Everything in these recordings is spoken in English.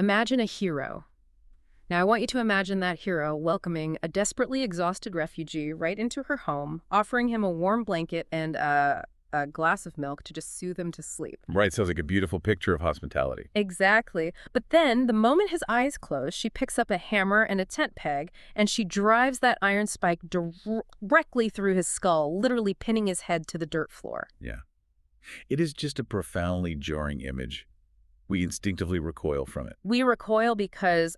Imagine a hero. Now, I want you to imagine that hero welcoming a desperately exhausted refugee right into her home, offering him a warm blanket and a glass of milk to just soothe him to sleep. Right, sounds like a beautiful picture of hospitality. Exactly. But then, the moment his eyes close, she picks up a hammer and a tent peg, and she drives that iron spike directly through his skull, literally pinning his head to the dirt floor. Yeah. It is just a profoundly jarring image. We instinctively recoil from it. We recoil because,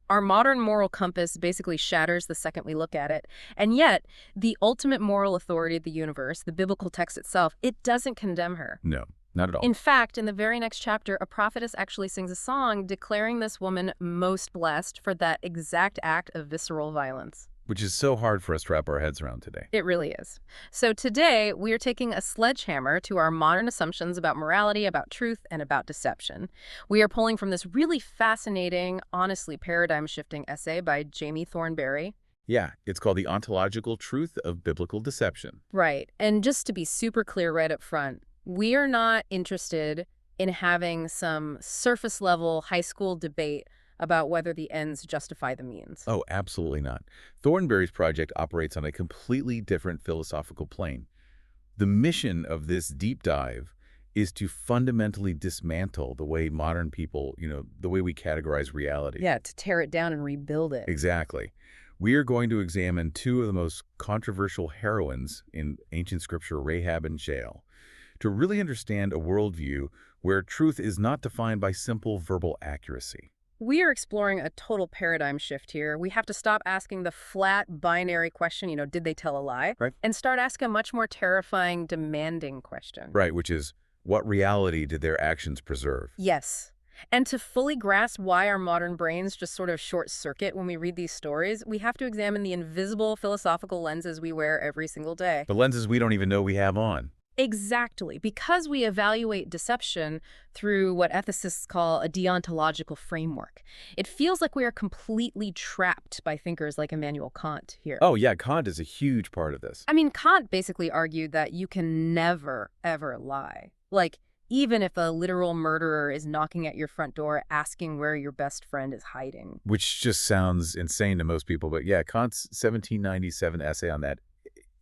our modern moral compass basically shatters the second we look at it. And yet, the ultimate moral authority of the universe, the biblical text itself, it doesn't condemn her. No, not at all. In fact, in the very next chapter, a prophetess actually sings a song declaring this woman most blessed for that exact act of visceral violence. Which is so hard for us to wrap our heads around today. It really is. So today, we are taking a sledgehammer to our modern assumptions about morality, about truth, and about deception. We are pulling from this really fascinating, honestly paradigm-shifting essay by Jamie Thornberry. Yeah, it's called The Ontological Truth of Biblical Deception. Right. And just to be super clear right up front, we are not interested in having some surface-level high school debate about whether the ends justify the means. Oh, absolutely not. Thornberry's project operates on a completely different philosophical plane. The mission of this deep dive is to fundamentally dismantle the way modern people, the way we categorize reality. Yeah, to tear it down and rebuild it. Exactly. We are going to examine two of the most controversial heroines in ancient scripture, Rahab and Jael, to really understand a worldview where truth is not defined by simple verbal accuracy. We are exploring a total paradigm shift here. We have to stop asking the flat binary question, did they tell a lie? Right. And start asking a much more terrifying, demanding question. Right, which is, what reality did their actions preserve? Yes. And to fully grasp why our modern brains just sort of short-circuit when we read these stories, we have to examine the invisible philosophical lenses we wear every single day. The lenses we don't even know we have on. Exactly. Because we evaluate deception through what ethicists call a deontological framework, it feels like we are completely trapped by thinkers like Immanuel Kant here. Oh, yeah, Kant is a huge part of this. Kant basically argued that you can never, ever lie. Like, even if a literal murderer is knocking at your front door asking where your best friend is hiding. Which just sounds insane to most people, but yeah, Kant's 1797 essay on that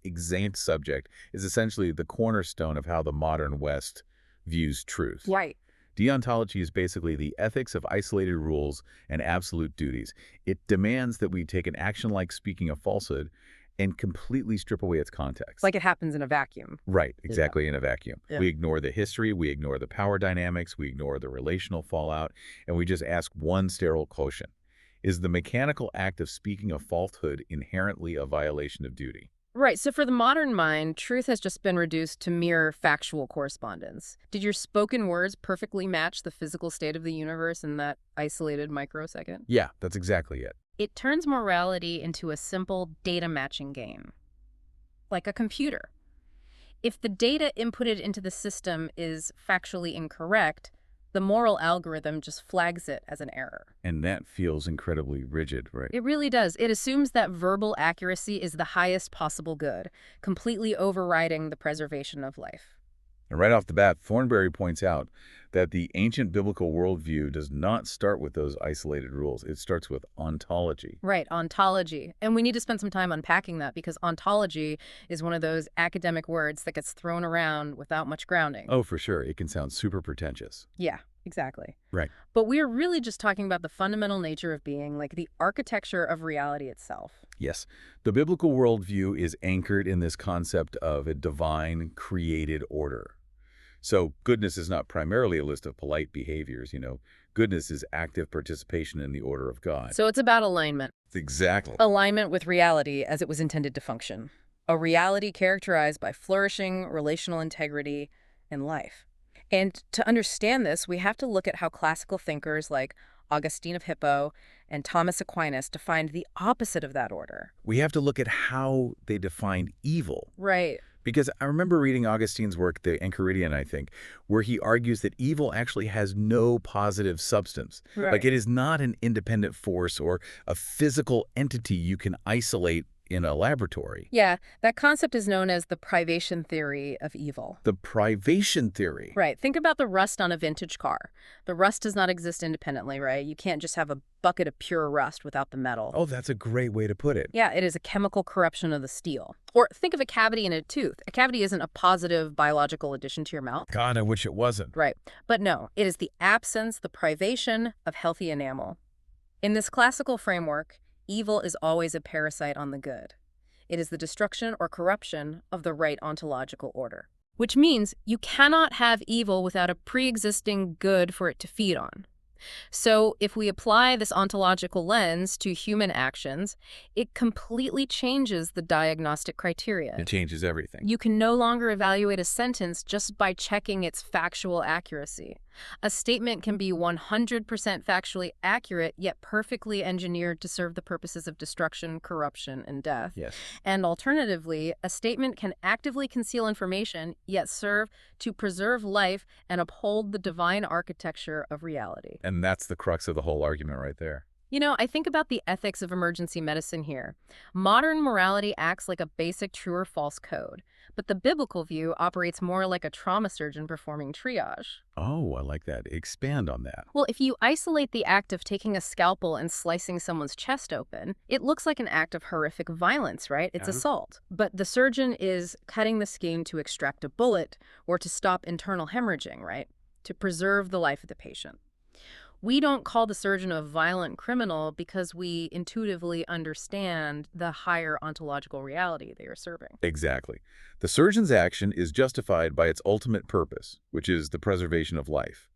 exact subject is essentially the cornerstone of how the modern West views truth. Right. Deontology is basically the ethics of isolated rules and absolute duties. It demands that we take an action like speaking a falsehood and completely strip away its context. Like it happens in a vacuum. Right, exactly, in a vacuum. Yeah. We ignore the history, we ignore the power dynamics, we ignore the relational fallout, and we just ask one sterile question. Is the mechanical act of speaking a falsehood inherently a violation of duty? Right. So for the modern mind, truth has just been reduced to mere factual correspondence. Did your spoken words perfectly match the physical state of the universe in that isolated microsecond? Yeah, that's exactly it. It turns morality into a simple data matching game, like a computer. If the data inputted into the system is factually incorrect, the moral algorithm just flags it as an error. And that feels incredibly rigid, right? It really does. It assumes that verbal accuracy is the highest possible good, completely overriding the preservation of life. And right off the bat, Thornberry points out that the ancient biblical worldview does not start with those isolated rules. It starts with ontology. Right, ontology. And we need to spend some time unpacking that because ontology is one of those academic words that gets thrown around without much grounding. Oh, for sure. It can sound super pretentious. Yeah, exactly. Right. But we're really just talking about the fundamental nature of being, like the architecture of reality itself. Yes. The biblical worldview is anchored in this concept of a divine created order. So goodness is not primarily a list of polite behaviors, Goodness is active participation in the order of God. So it's about alignment. Exactly. Alignment with reality as it was intended to function. A reality characterized by flourishing, relational integrity, and life. And to understand this, we have to look at how classical thinkers like Augustine of Hippo and Thomas Aquinas defined the opposite of that order. We have to look at how they defined evil. Right. Because I remember reading Augustine's work, The Enchiridion, I think, where he argues that evil actually has no positive substance. Right. Like it is not an independent force or a physical entity you can isolate in a laboratory. Yeah, that concept is known as the privation theory of evil. The privation theory. Right. Think about the rust on a vintage car. The rust does not exist independently, right? You can't just have a bucket of pure rust without the metal. Oh, that's a great way to put it. Yeah, it is a chemical corruption of the steel. Or think of a cavity in a tooth. A cavity isn't a positive biological addition to your mouth. God, I wish it wasn't. Right. But no, it is the absence, the privation of healthy enamel. In this classical framework, evil is always a parasite on the good. It is the destruction or corruption of the right ontological order. Which means you cannot have evil without a pre-existing good for it to feed on. So if we apply this ontological lens to human actions, it completely changes the diagnostic criteria. It changes everything. You can no longer evaluate a sentence just by checking its factual accuracy. A statement can be 100% factually accurate, yet perfectly engineered to serve the purposes of destruction, corruption, and death. Yes. And alternatively, a statement can actively conceal information, yet serve to preserve life and uphold the divine architecture of reality. And that's the crux of the whole argument right there. You know, I think about the ethics of emergency medicine here. Modern morality acts like a basic true or false code, but the biblical view operates more like a trauma surgeon performing triage. Oh, I like that. Expand on that. Well, if you isolate the act of taking a scalpel and slicing someone's chest open, it looks like an act of horrific violence, right? It's assault. But the surgeon is cutting the skin to extract a bullet or to stop internal hemorrhaging, right? To preserve the life of the patient. We don't call the surgeon a violent criminal because we intuitively understand the higher ontological reality they are serving. Exactly. The surgeon's action is justified by its ultimate purpose, which is the preservation of life.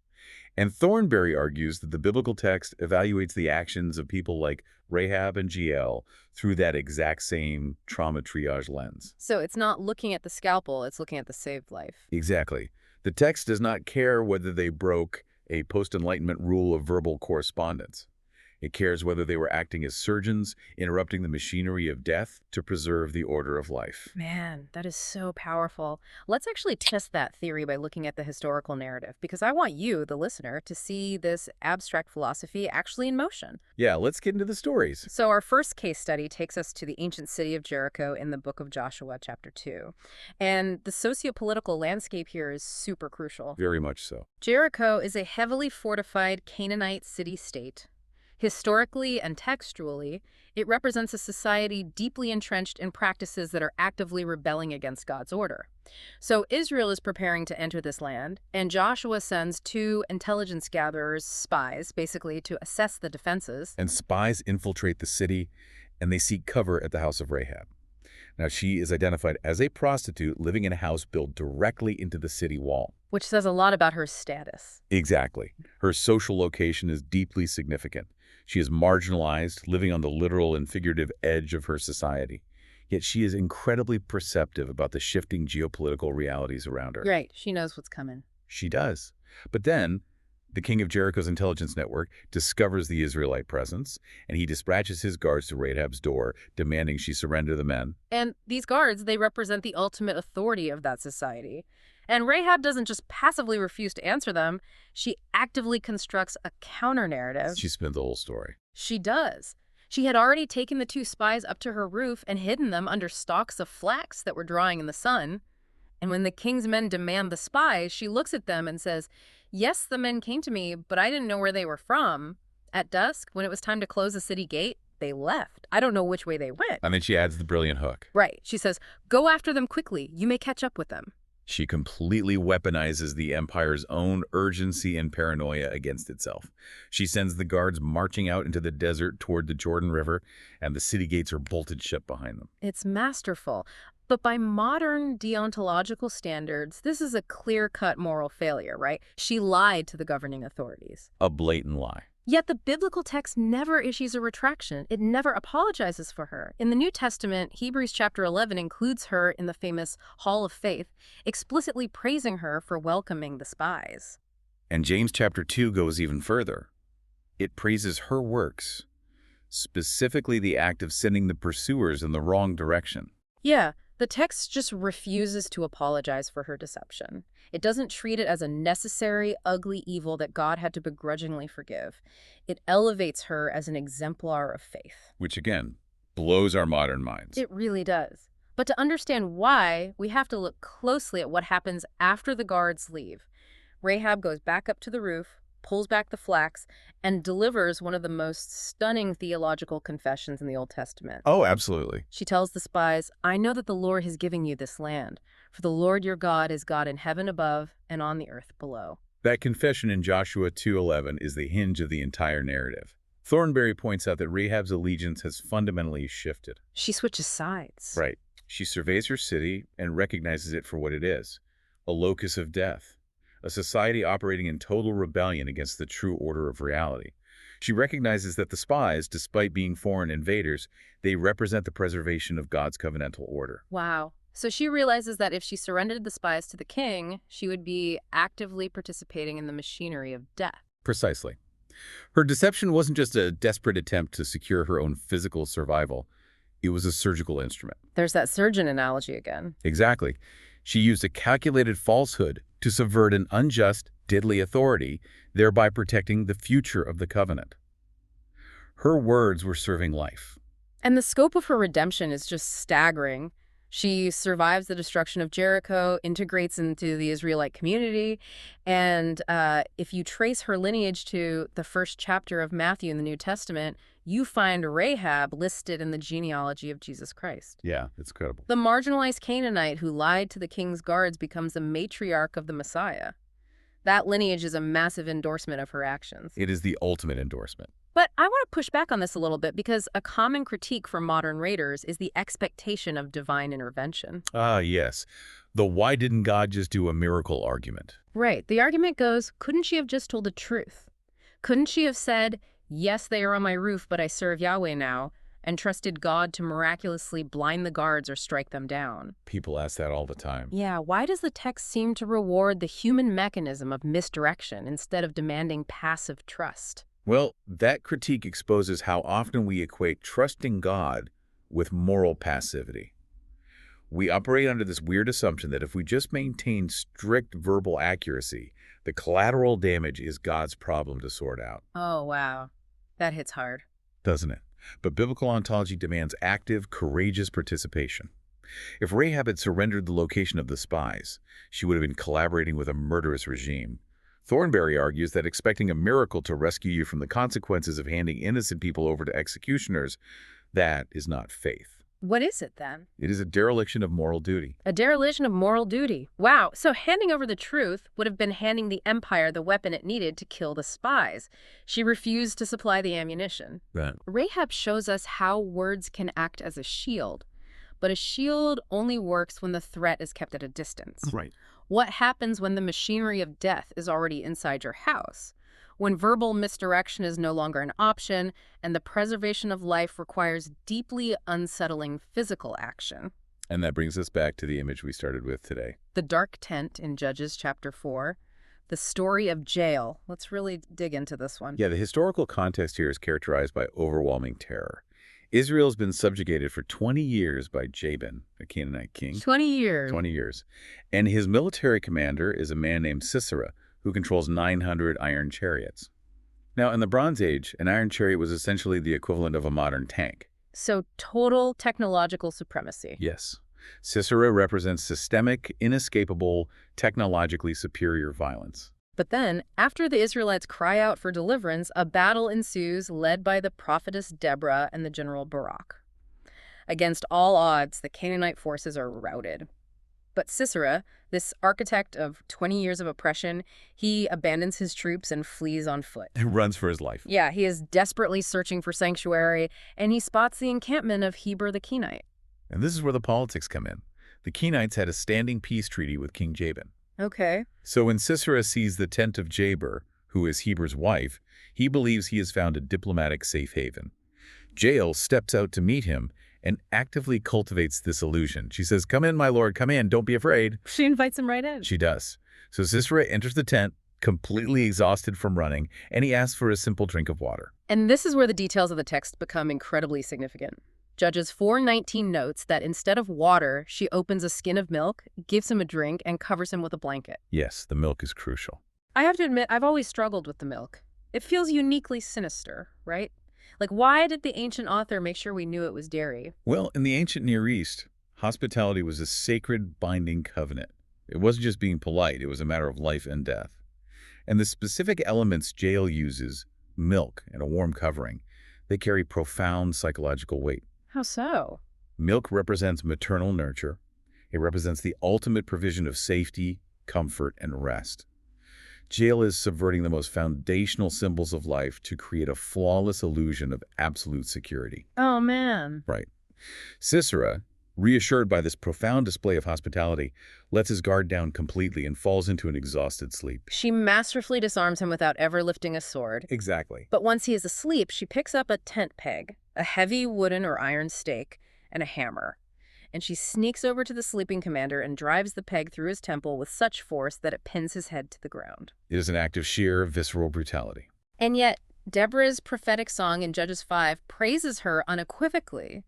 And Thornberry argues that the biblical text evaluates the actions of people like Rahab and Jael through that exact same trauma triage lens. So it's not looking at the scalpel, it's looking at the saved life. Exactly. The text does not care whether they broke a post-Enlightenment rule of verbal correspondence. It cares whether they were acting as surgeons, interrupting the machinery of death to preserve the order of life. Man, that is so powerful. Let's actually test that theory by looking at the historical narrative, because I want you, the listener, to see this abstract philosophy actually in motion. Yeah, let's get into the stories. So our first case study takes us to the ancient city of Jericho in the book of Joshua, chapter 2. And the socio-political landscape here is super crucial. Very much so. Jericho is a heavily fortified Canaanite city-state. Historically and textually, it represents a society deeply entrenched in practices that are actively rebelling against God's order. So Israel is preparing to enter this land, and Joshua sends 2 intelligence gatherers, spies, basically to assess the defenses. And spies infiltrate the city, and they seek cover at the house of Rahab. Now, she is identified as a prostitute living in a house built directly into the city wall. Which says a lot about her status. Exactly. Her social location is deeply significant. She is marginalized, living on the literal and figurative edge of her society. Yet she is incredibly perceptive about the shifting geopolitical realities around her. Right. She knows what's coming. She does. But then, the king of Jericho's intelligence network discovers the Israelite presence, and he dispatches his guards to Rahab's door, demanding she surrender the men. And these guards, they represent the ultimate authority of that society. And Rahab doesn't just passively refuse to answer them, she actively constructs a counter-narrative. She spins the whole story. She does. She had already taken the 2 spies up to her roof and hidden them under stalks of flax that were drying in the sun. And when the king's men demand the spies, she looks at them and says, "Yes, the men came to me, but I didn't know where they were from. At dusk, when it was time to close the city gate, they left. I don't know which way they went." And then she adds the brilliant hook. Right. She says, "Go after them quickly. You may catch up with them." She completely weaponizes the empire's own urgency and paranoia against itself. She sends the guards marching out into the desert toward the Jordan River, and the city gates are bolted shut behind them. It's masterful. But by modern deontological standards, this is a clear-cut moral failure, right? She lied to the governing authorities. A blatant lie. Yet the biblical text never issues a retraction. It never apologizes for her. In the New Testament, Hebrews chapter 11 includes her in the famous Hall of Faith, explicitly praising her for welcoming the spies. And James chapter 2 goes even further. It praises her works, specifically the act of sending the pursuers in the wrong direction. Yeah, the text just refuses to apologize for her deception. It doesn't treat it as a necessary, ugly evil that God had to begrudgingly forgive. It elevates her as an exemplar of faith. Which, again, blows our modern minds. It really does. But to understand why, we have to look closely at what happens after the guards leave. Rahab goes back up to the roof, pulls back the flax, and delivers one of the most stunning theological confessions in the Old Testament. Oh, absolutely. She tells the spies, "I know that the Lord has given you this land, for the Lord your God is God in heaven above and on the earth below." That confession in Joshua 2:11 is the hinge of the entire narrative. Thornberry points out that Rahab's allegiance has fundamentally shifted. She switches sides. Right. She surveys her city and recognizes it for what it is, a locus of death, a society operating in total rebellion against the true order of reality. She recognizes that the spies, despite being foreign invaders, they represent the preservation of God's covenantal order. Wow. So she realizes that if she surrendered the spies to the king, she would be actively participating in the machinery of death. Precisely. Her deception wasn't just a desperate attempt to secure her own physical survival. It was a surgical instrument. There's that surgeon analogy again. Exactly. She used a calculated falsehood to subvert an unjust, deadly authority, thereby protecting the future of the covenant. Her words were serving life. And the scope of her redemption is just staggering. She survives the destruction of Jericho, integrates into the Israelite community, and if you trace her lineage to the first chapter of Matthew in the New Testament, you find Rahab listed in the genealogy of Jesus Christ. Yeah, it's credible. The marginalized Canaanite who lied to the king's guards becomes the matriarch of the Messiah. That lineage is a massive endorsement of her actions. It is the ultimate endorsement. But I want to push back on this a little bit because a common critique for modern raiders is the expectation of divine intervention. Ah, yes. The why didn't God just do a miracle argument. Right. The argument goes, couldn't she have just told the truth? Couldn't she have said, yes, they are on my roof, but I serve Yahweh now, and trusted God to miraculously blind the guards or strike them down? People ask that all the time. Yeah, why does the text seem to reward the human mechanism of misdirection instead of demanding passive trust? Well, that critique exposes how often we equate trusting God with moral passivity. We operate under this weird assumption that if we just maintain strict verbal accuracy, the collateral damage is God's problem to sort out. Oh, wow. That hits hard. Doesn't it? But biblical ontology demands active, courageous participation. If Rahab had surrendered the location of the spies, she would have been collaborating with a murderous regime. Thornberry argues that expecting a miracle to rescue you from the consequences of handing innocent people over to executioners, that is not faith. What is it then? It is a dereliction of moral duty. A dereliction of moral duty. Wow. So handing over the truth would have been handing the empire the weapon it needed to kill the spies. She refused to supply the ammunition. Right. Rahab shows us how words can act as a shield. But a shield only works when the threat is kept at a distance. Right. What happens when the machinery of death is already inside your house? When verbal misdirection is no longer an option and the preservation of life requires deeply unsettling physical action. And that brings us back to the image we started with today. The dark tent in Judges chapter 4. The story of Jael. Let's really dig into this one. Yeah, the historical context here is characterized by overwhelming terror. Israel's been subjugated for 20 years by Jabin, a Canaanite king. 20 years. 20 years. And his military commander is a man named Sisera, who controls 900 iron chariots. Now, in the Bronze Age, an iron chariot was essentially the equivalent of a modern tank. So total technological supremacy. Yes. Sisera represents systemic, inescapable, technologically superior violence. But then, after the Israelites cry out for deliverance, a battle ensues led by the prophetess Deborah and the general Barak. Against all odds, the Canaanite forces are routed. But Sisera, this architect of 20 years of oppression, he abandons his troops and flees on foot. He runs for his life. Yeah, he is desperately searching for sanctuary, and he spots the encampment of Heber the Kenite. And this is where the politics come in. The Kenites had a standing peace treaty with King Jabin. Okay. So when Sisera sees the tent of Jaber, who is Heber's wife, he believes he has found a diplomatic safe haven. Jael steps out to meet him and actively cultivates this illusion. She says, "Come in, my lord, come in, don't be afraid." She invites him right in. She does. So Sisera enters the tent, completely exhausted from running, and he asks for a simple drink of water. And this is where the details of the text become incredibly significant. Judges 4:19 notes that instead of water, she opens a skin of milk, gives him a drink, and covers him with a blanket. Yes, the milk is crucial. I have to admit, I've always struggled with the milk. It feels uniquely sinister, right? Like, why did the ancient author make sure we knew it was dairy? Well, in the ancient Near East, hospitality was a sacred binding covenant. It wasn't just being polite, it was a matter of life and death. And the specific elements Jael uses, milk and a warm covering, they carry profound psychological weight. How so? Milk represents maternal nurture. It represents the ultimate provision of safety, comfort, and rest. Jael is subverting the most foundational symbols of life to create a flawless illusion of absolute security. Oh, man. Right. Sisera, reassured by this profound display of hospitality, lets his guard down completely and falls into an exhausted sleep. She masterfully disarms him without ever lifting a sword. Exactly. But once he is asleep, she picks up a tent peg, a heavy wooden or iron stake, and a hammer. And she sneaks over to the sleeping commander and drives the peg through his temple with such force that it pins his head to the ground. It is an act of sheer, visceral brutality. And yet, Deborah's prophetic song in Judges 5 praises her unequivocally.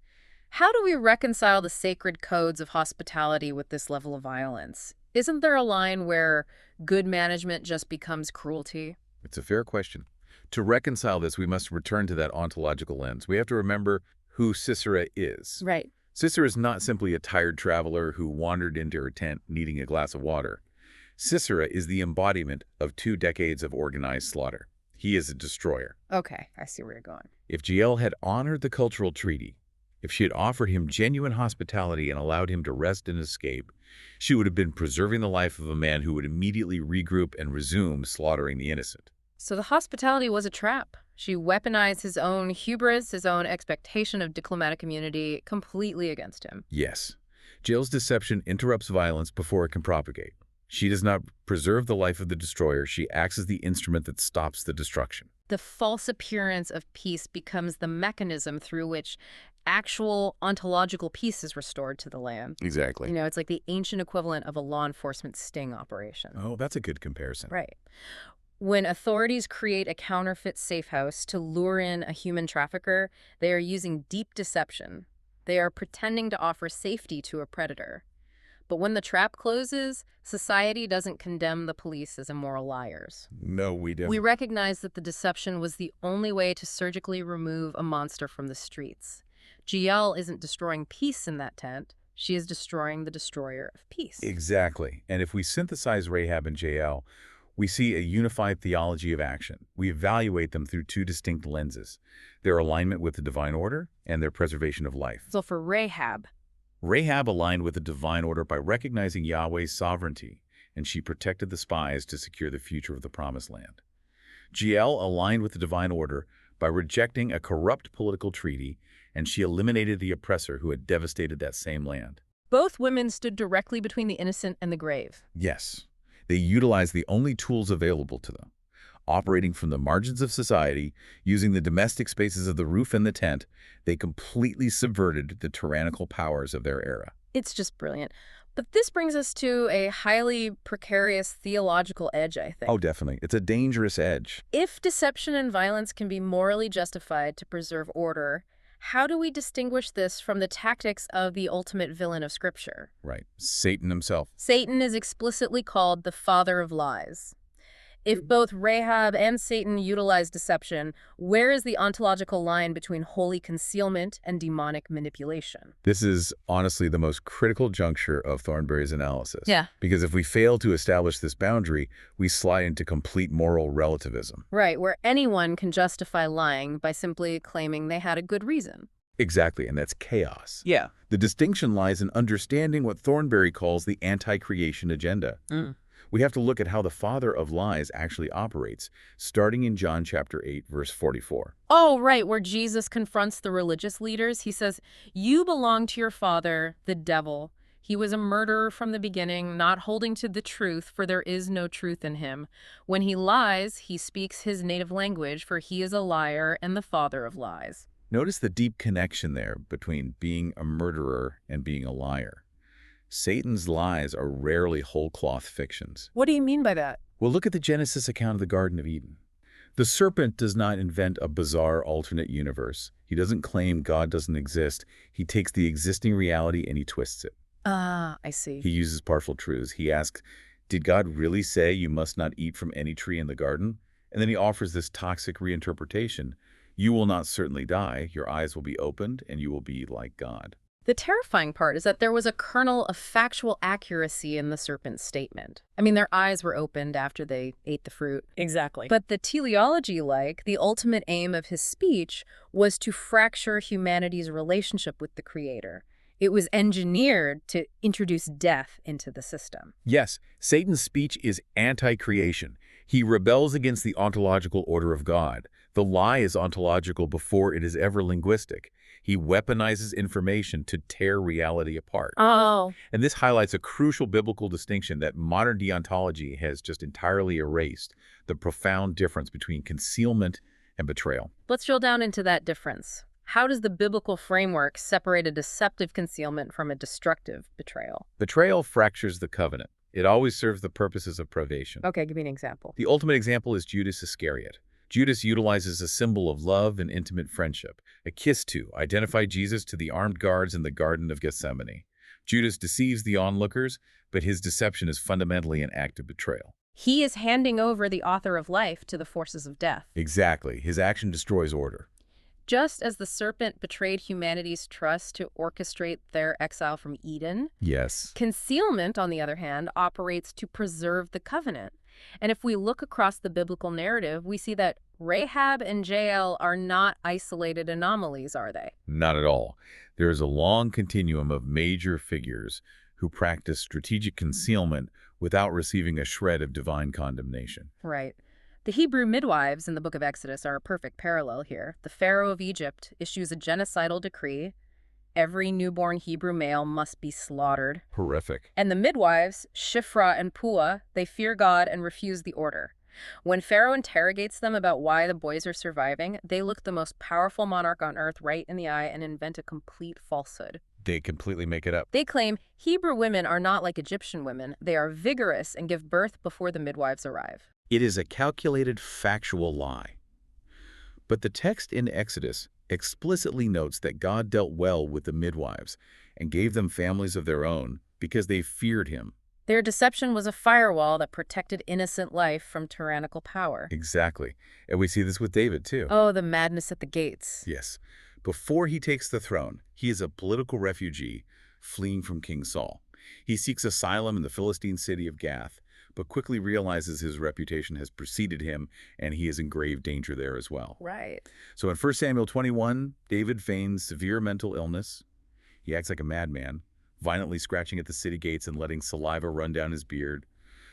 How do we reconcile the sacred codes of hospitality with this level of violence? Isn't there a line where good management just becomes cruelty? It's a fair question. To reconcile this, we must return to that ontological lens. We have to remember who Sisera is. Right. Sisera is not simply a tired traveler who wandered into her tent needing a glass of water. Sisera is the embodiment of 2 decades of organized slaughter. He is a destroyer. Okay, I see where you're going. If Jael had honored the cultural treaty, if she had offered him genuine hospitality and allowed him to rest and escape, she would have been preserving the life of a man who would immediately regroup and resume slaughtering the innocent. So the hospitality was a trap. She weaponized his own hubris, his own expectation of diplomatic immunity, completely against him. Yes. Jael's deception interrupts violence before it can propagate. She does not preserve the life of the destroyer. She acts as the instrument that stops the destruction. The false appearance of peace becomes the mechanism through which actual ontological peace is restored to the land. Exactly. You know, it's like the ancient equivalent of a law enforcement sting operation. Oh, that's a good comparison. Right. When authorities create a counterfeit safe house to lure in a human trafficker, they are using deep deception. They are pretending to offer safety to a predator. But when the trap closes, society doesn't condemn the police as immoral liars. No, we don't. We recognize that the deception was the only way to surgically remove a monster from the streets. Jael isn't destroying peace in that tent. She is destroying the destroyer of peace. Exactly. And if we synthesize Rahab and Jael, we see a unified theology of action. We evaluate them through 2 distinct lenses: their alignment with the divine order and their preservation of life. So for Rahab aligned with the divine order by recognizing Yahweh's sovereignty, and she protected the spies to secure the future of the Promised Land. Jael aligned with the divine order by rejecting a corrupt political treaty, and she eliminated the oppressor who had devastated that same land. both women stood directly between the innocent and the grave. Yes. They utilized the only tools available to them. Operating from the margins of society, using the domestic spaces of the roof and the tent, they completely subverted the tyrannical powers of their era. It's just brilliant. But this brings us to a highly precarious theological edge, I think. Oh, definitely. It's a dangerous edge. If deception and violence can be morally justified to preserve order, how do we distinguish this from the tactics of the ultimate villain of Scripture? Right. Satan himself. Satan is explicitly called the father of lies. If both Rahab and Satan utilize deception, where is the ontological line between holy concealment and demonic manipulation? This is honestly the most critical juncture of Thornberry's analysis. Yeah. Because if we fail to establish this boundary, we slide into complete moral relativism. Right, where anyone can justify lying by simply claiming they had a good reason. Exactly, and that's chaos. Yeah. The distinction lies in understanding what Thornberry calls the anti-creation agenda. We have to look at how the father of lies actually operates, starting in John chapter 8, verse 44. Oh, right, where Jesus confronts the religious leaders. He says, "You belong to your father, the devil. He was a murderer from the beginning, not holding to the truth, for there is no truth in him. When he lies, he speaks his native language, for he is a liar and the father of lies." Notice the deep connection there between being a murderer and being a liar. Satan's lies are rarely whole-cloth fictions. What do you mean by that? Well, look at the Genesis account of the Garden of Eden. The serpent does not invent a bizarre alternate universe. He doesn't claim God doesn't exist. He takes the existing reality and he twists it. Ah, I see. He uses partial truths. He asks, did God really say you must not eat from any tree in the garden? And then he offers this toxic reinterpretation. You will not certainly die. Your eyes will be opened, and you will be like God. The terrifying part is that there was a kernel of factual accuracy in the serpent's statement. I mean, their eyes were opened after they ate the fruit. Exactly. But the teleology, the ultimate aim of his speech was to fracture humanity's relationship with the Creator. It was engineered to introduce death into the system. Yes, Satan's speech is anti-creation. He rebels against the ontological order of God. The lie is ontological before it is ever linguistic. He weaponizes information to tear reality apart. Oh. And this highlights a crucial biblical distinction that modern deontology has just entirely erased: the profound difference between concealment and betrayal. Let's drill down into that difference. How does the biblical framework separate a deceptive concealment from a destructive betrayal? Betrayal fractures the covenant. It always serves the purposes of privation. Okay, give me an example. The ultimate example is Judas Iscariot. Judas utilizes a symbol of love and intimate friendship, a kiss to identify Jesus to the armed guards in the Garden of Gethsemane. Judas deceives the onlookers, but his deception is fundamentally an act of betrayal. He is handing over the author of life to the forces of death. Exactly. His action destroys order. Just as the serpent betrayed humanity's trust to orchestrate their exile from Eden, Yes. concealment, on the other hand, operates to preserve the covenant. And if we look across the biblical narrative, we see that Rahab and Jael are not isolated anomalies, are they? Not at all. There is a long continuum of major figures who practice strategic concealment without receiving a shred of divine condemnation. Right. The Hebrew Midwives in the book of Exodus are a perfect parallel here. The Pharaoh of Egypt issues a genocidal decree. Every newborn Hebrew male must be slaughtered. Horrific. And the midwives, Shiphrah and Puah, they fear God and refuse the order. When Pharaoh interrogates them about why the boys are surviving, they look the most powerful monarch on earth right in the eye and invent a complete falsehood. They completely make it up. They claim Hebrew women are not like Egyptian women. They are vigorous and give birth before the midwives arrive. It is a calculated, factual lie. But the text in Exodus explicitly notes that God dealt well with the midwives and gave them families of their own because they feared him. Their deception was a firewall that protected innocent life from tyrannical power. Exactly. And we see this with David, too. Oh, the madness at the gates. Yes. Before he takes the throne, he is a political refugee fleeing from King Saul. He seeks asylum in the Philistine city of Gath, but quickly realizes his reputation has preceded him and he is in grave danger there as well. Right. So in 1 Samuel 21, David feigns severe mental illness. He acts like a madman, violently scratching at the city gates and letting saliva run down his beard.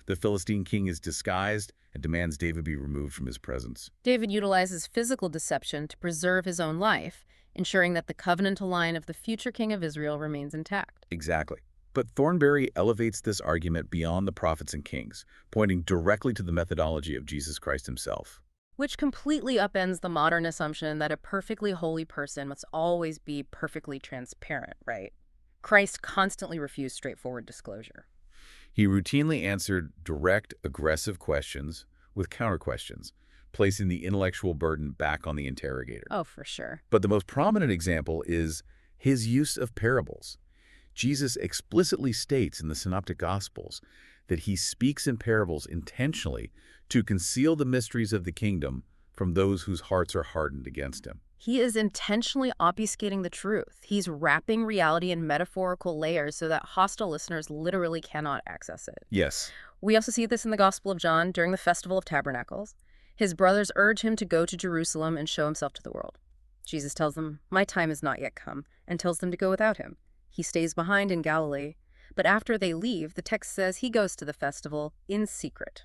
The Philistine king is disguised and demands David be removed from his presence. David utilizes physical deception to preserve his own life, ensuring that the covenantal line of the future king of Israel remains intact. Exactly. But Thornberry elevates this argument beyond the prophets and kings, pointing directly to the methodology of Jesus Christ himself. Which completely upends the modern assumption that a perfectly holy person must always be perfectly transparent, right? Christ constantly refused straightforward disclosure. He routinely answered direct, aggressive questions with counter-questions, placing the intellectual burden back on the interrogator. Oh, for sure. But the most prominent example is his use of parables. Jesus explicitly states in the Synoptic Gospels that he speaks in parables intentionally to conceal the mysteries of the kingdom from those whose hearts are hardened against him. He is intentionally obfuscating the truth. He's wrapping reality in metaphorical layers so that hostile listeners literally cannot access it. Yes. We also see this in the Gospel of John during the Festival of Tabernacles. His brothers urge him to go to Jerusalem and show himself to the world. Jesus tells them, "My time has not yet come," and tells them to go without him. He stays behind in Galilee, but after they leave, the text says he goes to the festival in secret.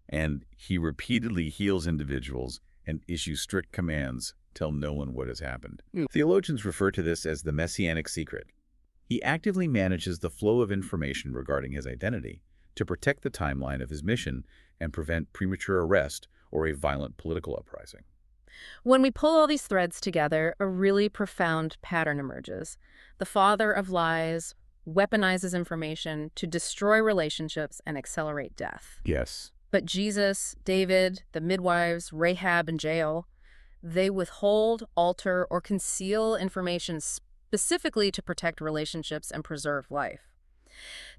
And he repeatedly heals individuals and issues strict commands, tell no one what has happened. Theologians refer to this as the Messianic Secret. He actively manages the flow of information regarding his identity to protect the timeline of his mission and prevent premature arrest or a violent political uprising. When we pull all these threads together, a really profound pattern emerges. The father of lies weaponizes information to destroy relationships and accelerate death. Yes. But Jesus, David, the midwives, Rahab, and Jael, they withhold, alter, or conceal information specifically to protect relationships and preserve life.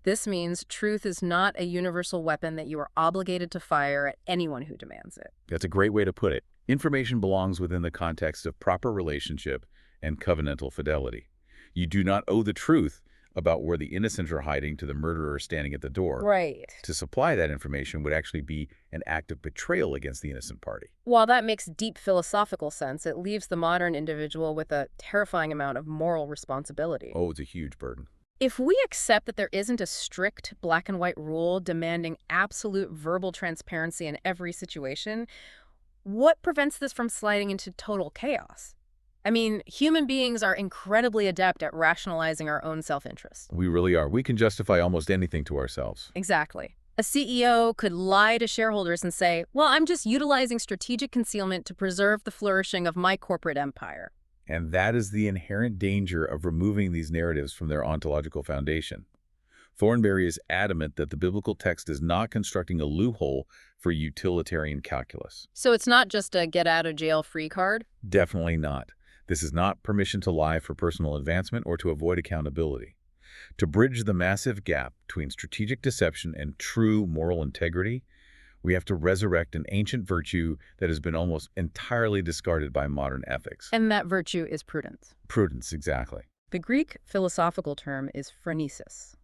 This means truth is not a universal weapon that you are obligated to fire at anyone who demands it. That's a great way to put it. Information belongs within the context of proper relationship and covenantal fidelity. You do not owe the truth about where the innocent are hiding to the murderer standing at the door. Right. To supply that information would actually be an act of betrayal against the innocent party. While that makes deep philosophical sense, it leaves the modern individual with a terrifying amount of moral responsibility. Oh, it's a huge burden. If we accept that there isn't a strict black and white rule demanding absolute verbal transparency in every situation, what prevents this from sliding into total chaos? I mean, human beings are incredibly adept at rationalizing our own self-interest. We really are. We can justify almost anything to ourselves. Exactly. A CEO could lie to shareholders and say, well, I'm just utilizing strategic concealment to preserve the flourishing of my corporate empire. And that is the inherent danger of removing these narratives from their ontological foundation. Thornberry is adamant that the biblical text is not constructing a loophole for utilitarian calculus. So it's not just a get-out-of-jail-free card? Definitely not. This is not permission to lie for personal advancement or to avoid accountability. To bridge the massive gap between strategic deception and true moral integrity, we have to resurrect an ancient virtue that has been almost entirely discarded by modern ethics. And that virtue is prudence. Prudence, exactly. The Greek philosophical term is phronesis.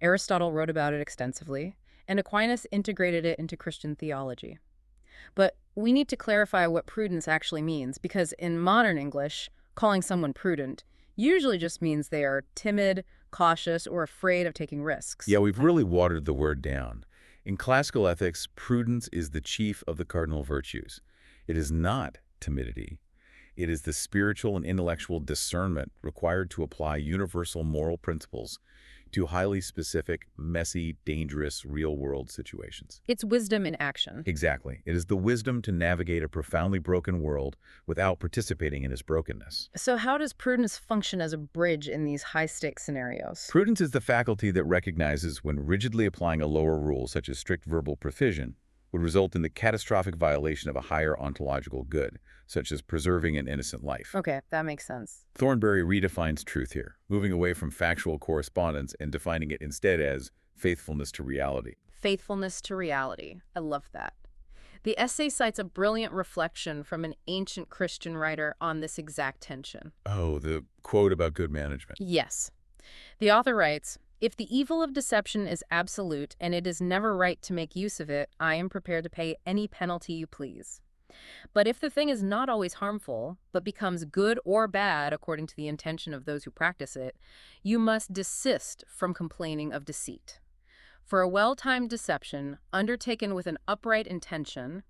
Aristotle wrote about it extensively, and Aquinas integrated it into Christian theology. But we need to clarify what prudence actually means, because in modern English, calling someone prudent usually just means they are timid, cautious, or afraid of taking risks. Yeah, we've really watered the word down. In classical ethics, prudence is the chief of the cardinal virtues. It is not timidity. It is the spiritual and intellectual discernment required to apply universal moral principles to highly specific, messy, dangerous, real-world situations. It's wisdom in action. Exactly. It is the wisdom to navigate a profoundly broken world without participating in its brokenness. So how does prudence function as a bridge in these high-stakes scenarios? Prudence is the faculty that recognizes when rigidly applying a lower rule, such as strict verbal precision, would result in the catastrophic violation of a higher ontological good, such as preserving an innocent life. Okay, that makes sense. Thornberry redefines truth here, moving away from factual correspondence and defining it instead as faithfulness to reality. Faithfulness to reality. I love that. The essay cites a brilliant reflection from an ancient Christian writer on this exact tension. Oh, the quote about good management. Yes. The author writes, "If the evil of deception is absolute and it is never right to make use of it, I am prepared to pay any penalty you please. But if the thing is not always harmful, but becomes good or bad according to the intention of those who practice it, you must desist from complaining of deceit. For a well-timed deception, undertaken with an upright intention,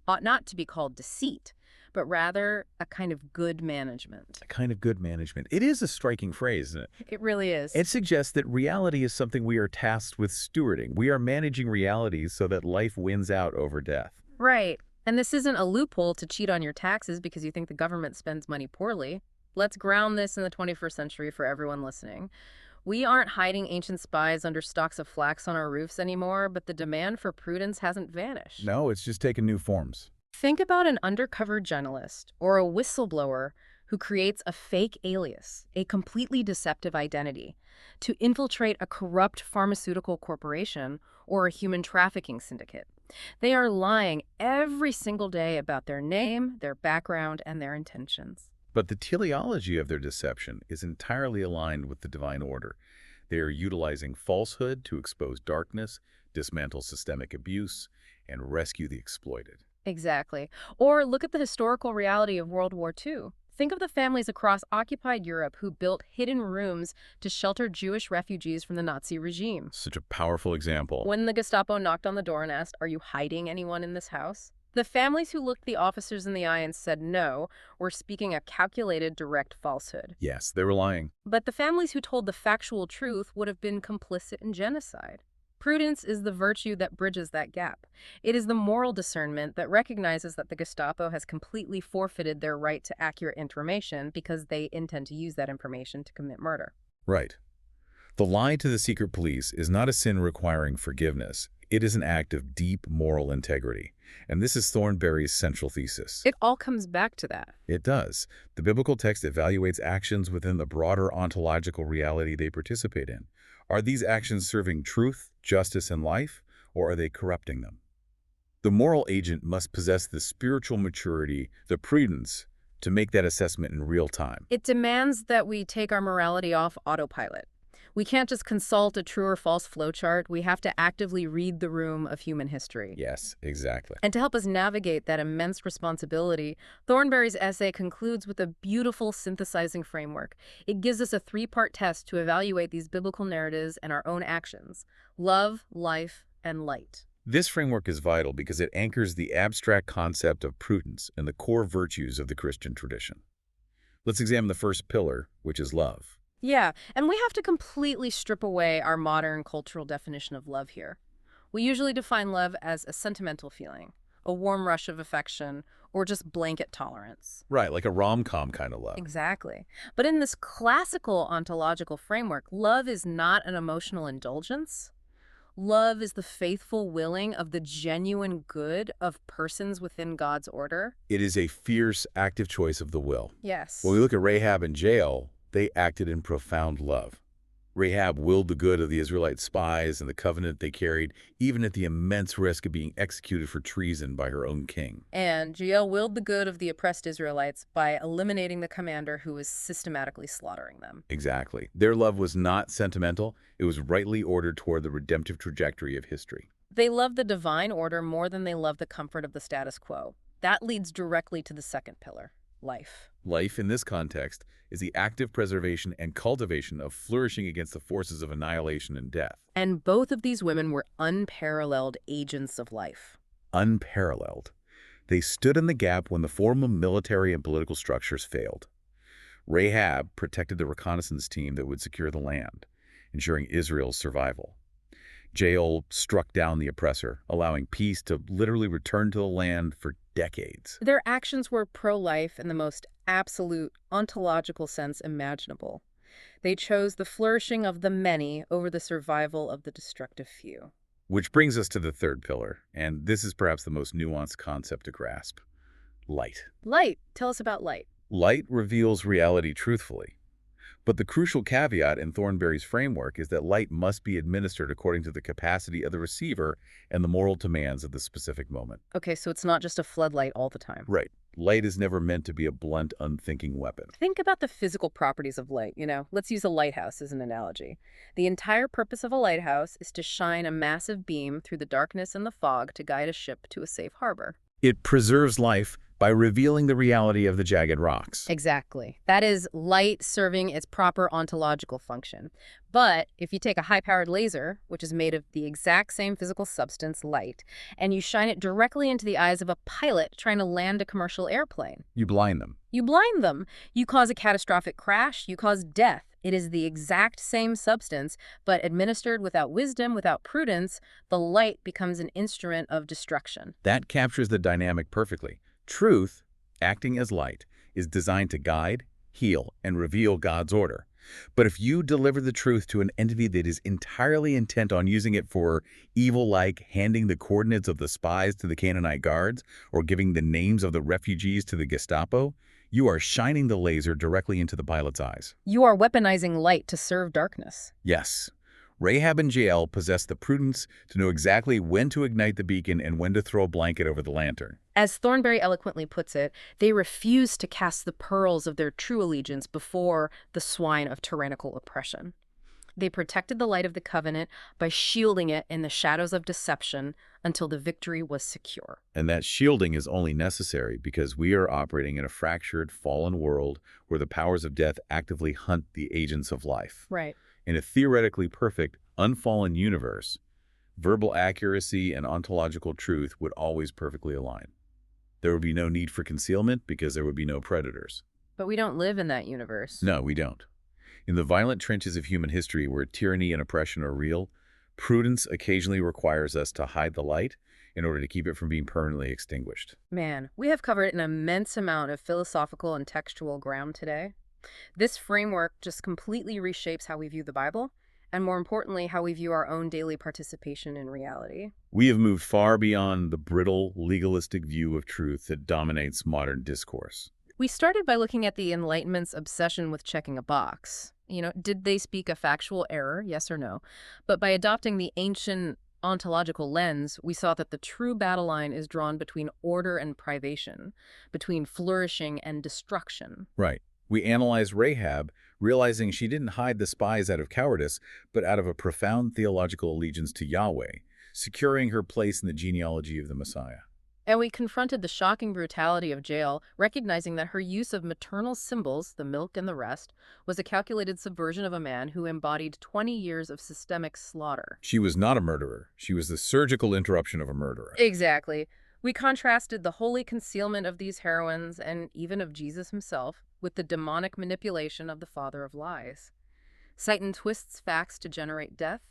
ought not to be called deceit, but rather a kind of good management." A kind of good management. It is a striking phrase, isn't it? It really is. It suggests that reality is something we are tasked with stewarding. We are managing reality so that life wins out over death. Right. And this isn't a loophole to cheat on your taxes because you think the government spends money poorly. Let's ground this in the 21st century for everyone listening. We aren't hiding ancient spies under stalks of flax on our roofs anymore, but the demand for prudence hasn't vanished. No, it's just taken new forms. Think about an undercover journalist or a whistleblower who creates a fake alias, a completely deceptive identity, to infiltrate a corrupt pharmaceutical corporation or a human trafficking syndicate. They are lying every single day about their name, their background, and their intentions. But the teleology of their deception is entirely aligned with the divine order. They are utilizing falsehood to expose darkness, dismantle systemic abuse, and rescue the exploited. Exactly. Or look at the historical reality of World War II. Think of the families across occupied Europe who built hidden rooms to shelter Jewish refugees from the Nazi regime. Such a powerful example. When the Gestapo knocked on the door and asked, "Are you hiding anyone in this house?" the families who looked the officers in the eye and said no were speaking a calculated, direct falsehood. Yes, they were lying. But the families who told the factual truth would have been complicit in genocide. Prudence is the virtue that bridges that gap. It is the moral discernment that recognizes that the Gestapo has completely forfeited their right to accurate information because they intend to use that information to commit murder. Right. The lie to the secret police is not a sin requiring forgiveness. It is an act of deep moral integrity. And this is Thornberry's central thesis. It all comes back to that. It does. The biblical text evaluates actions within the broader ontological reality they participate in. Are these actions serving truth, justice, and life, or are they corrupting them? The moral agent must possess the spiritual maturity, the prudence, to make that assessment in real time. It demands that we take our morality off autopilot. We can't just consult a true or false flowchart. We have to actively read the room of human history. Yes, exactly. And to help us navigate that immense responsibility, Thornberry's essay concludes with a beautiful synthesizing framework. It gives us a three-part test to evaluate these biblical narratives and our own actions: love, life, and light. This framework is vital because it anchors the abstract concept of prudence and the core virtues of the Christian tradition. Let's examine the first pillar, which is love. Yeah, and we have to completely strip away our modern cultural definition of love here. We usually define love as a sentimental feeling, a warm rush of affection, or just blanket tolerance. Right, like a rom-com kind of love. Exactly. But in this classical ontological framework, love is not an emotional indulgence. Love is the faithful willing of the genuine good of persons within God's order. It is a fierce, active choice of the will. Yes. When we look at Rahab and Jael, they acted in profound love. Rahab willed the good of the Israelite spies and the covenant they carried, even at the immense risk of being executed for treason by her own king. And Jael willed the good of the oppressed Israelites by eliminating the commander who was systematically slaughtering them. Exactly. Their love was not sentimental. It was rightly ordered toward the redemptive trajectory of history. They loved the divine order more than they loved the comfort of the status quo. That leads directly to the second pillar: life. Life, in this context, is the active preservation and cultivation of flourishing against the forces of annihilation and death. And both of these women were unparalleled agents of life. Unparalleled. They stood in the gap when the formal military and political structures failed. Rahab protected the reconnaissance team that would secure the land, ensuring Israel's survival. Jael struck down the oppressor, allowing peace to literally return to the land for decades. Their actions were pro-life in the most absolute ontological sense imaginable. They chose the flourishing of the many over the survival of the destructive few. Which brings us to the third pillar, and this is perhaps the most nuanced concept to grasp: light. Light. Tell us about light. Light reveals reality truthfully. But the crucial caveat in Thornberry's framework is that light must be administered according to the capacity of the receiver and the moral demands of the specific moment. Okay, so it's not just a floodlight all the time. Right. Light is never meant to be a blunt, unthinking weapon. Think about the physical properties of light, Let's use a lighthouse as an analogy. The entire purpose of a lighthouse is to shine a massive beam through the darkness and the fog to guide a ship to a safe harbor. It preserves life by revealing the reality of the jagged rocks. Exactly. That is light serving its proper ontological function. But if you take a high-powered laser, which is made of the exact same physical substance, light, and you shine it directly into the eyes of a pilot trying to land a commercial airplane, You blind them. you blind them. You cause a catastrophic crash. You cause death. It is the exact same substance, but administered without wisdom, without prudence, the light becomes an instrument of destruction. That captures the dynamic perfectly. Truth, acting as light, is designed to guide, heal, and reveal God's order. But if you deliver the truth to an entity that is entirely intent on using it for evil, like handing the coordinates of the spies to the Canaanite guards or giving the names of the refugees to the Gestapo, you are shining the laser directly into the pilot's eyes. You are weaponizing light to serve darkness. Yes. Rahab and Jael possess the prudence to know exactly when to ignite the beacon and when to throw a blanket over the lantern. As Thornberry eloquently puts it, they refused to cast the pearls of their true allegiance before the swine of tyrannical oppression. They protected the light of the covenant by shielding it in the shadows of deception until the victory was secure. And that shielding is only necessary because we are operating in a fractured, fallen world where the powers of death actively hunt the agents of life. Right. In a theoretically perfect, unfallen universe, verbal accuracy and ontological truth would always perfectly align. There would be no need for concealment because there would be no predators. But we don't live in that universe. No, we don't. In the violent trenches of human history where tyranny and oppression are real, prudence occasionally requires us to hide the light in order to keep it from being permanently extinguished. Man, we have covered an immense amount of philosophical and textual ground today. This framework just completely reshapes how we view the Bible, and more importantly, how we view our own daily participation in reality. We have moved far beyond the brittle, legalistic view of truth that dominates modern discourse. We started by looking at the Enlightenment's obsession with checking a box. Did they speak a factual error, yes or no? But by adopting the ancient ontological lens, we saw that the true battle line is drawn between order and privation, between flourishing and destruction. Right. We analyzed Rahab, realizing she didn't hide the spies out of cowardice, but out of a profound theological allegiance to Yahweh, securing her place in the genealogy of the Messiah. And we confronted the shocking brutality of Jael, recognizing that her use of maternal symbols, the milk and the rest, was a calculated subversion of a man who embodied 20 years of systemic slaughter. She was not a murderer. She was the surgical interruption of a murderer. Exactly. We contrasted the holy concealment of these heroines, and even of Jesus himself, with the demonic manipulation of the father of lies. Satan twists facts to generate death.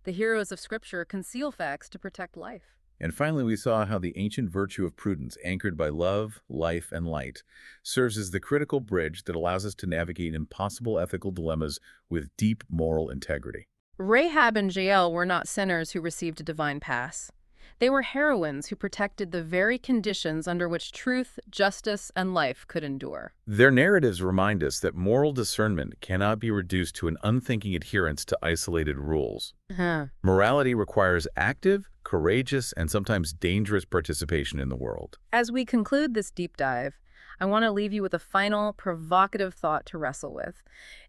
The heroes of Scripture conceal facts to protect life. And finally, we saw how the ancient virtue of prudence, anchored by love, life, and light, serves as the critical bridge that allows us to navigate impossible ethical dilemmas with deep moral integrity. Rahab and Jael were not sinners who received a divine pass. They were heroines who protected the very conditions under which truth, justice, and life could endure. Their narratives remind us that moral discernment cannot be reduced to an unthinking adherence to isolated rules. Morality requires active, courageous, and sometimes dangerous participation in the world. As we conclude this deep dive, I want to leave you with a final, provocative thought to wrestle with.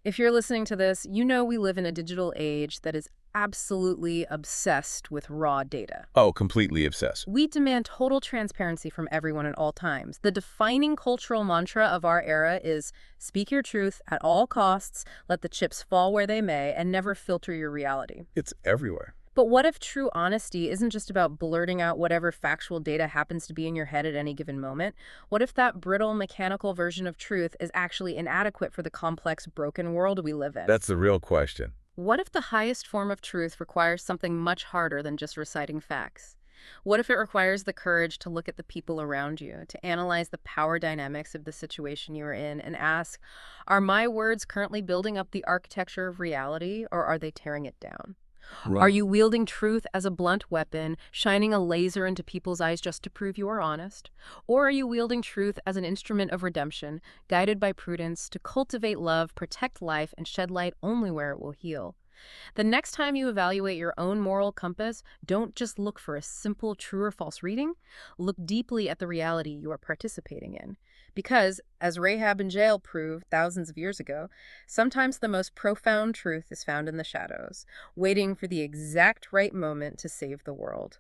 If you're listening to this, you know we live in a digital age that is absolutely obsessed with raw data. Oh, completely obsessed. We demand total transparency from everyone at all times. The defining cultural mantra of our era is speak your truth at all costs, let the chips fall where they may, and never filter your reality. It's everywhere. But what if true honesty isn't just about blurting out whatever factual data happens to be in your head at any given moment? What if that brittle, mechanical version of truth is actually inadequate for the complex, broken world we live in? That's the real question. What if the highest form of truth requires something much harder than just reciting facts? What if it requires the courage to look at the people around you, to analyze the power dynamics of the situation you are in, and ask, are my words currently building up the architecture of reality, or are they tearing it down? Right. Are you wielding truth as a blunt weapon, shining a laser into people's eyes just to prove you are honest? Or are you wielding truth as an instrument of redemption, guided by prudence, to cultivate love, protect life, and shed light only where it will heal? The next time you evaluate your own moral compass, don't just look for a simple true or false reading. Look deeply at the reality you are participating in. Because, as Rahab and Jael proved thousands of years ago, sometimes the most profound truth is found in the shadows, waiting for the exact right moment to save the world.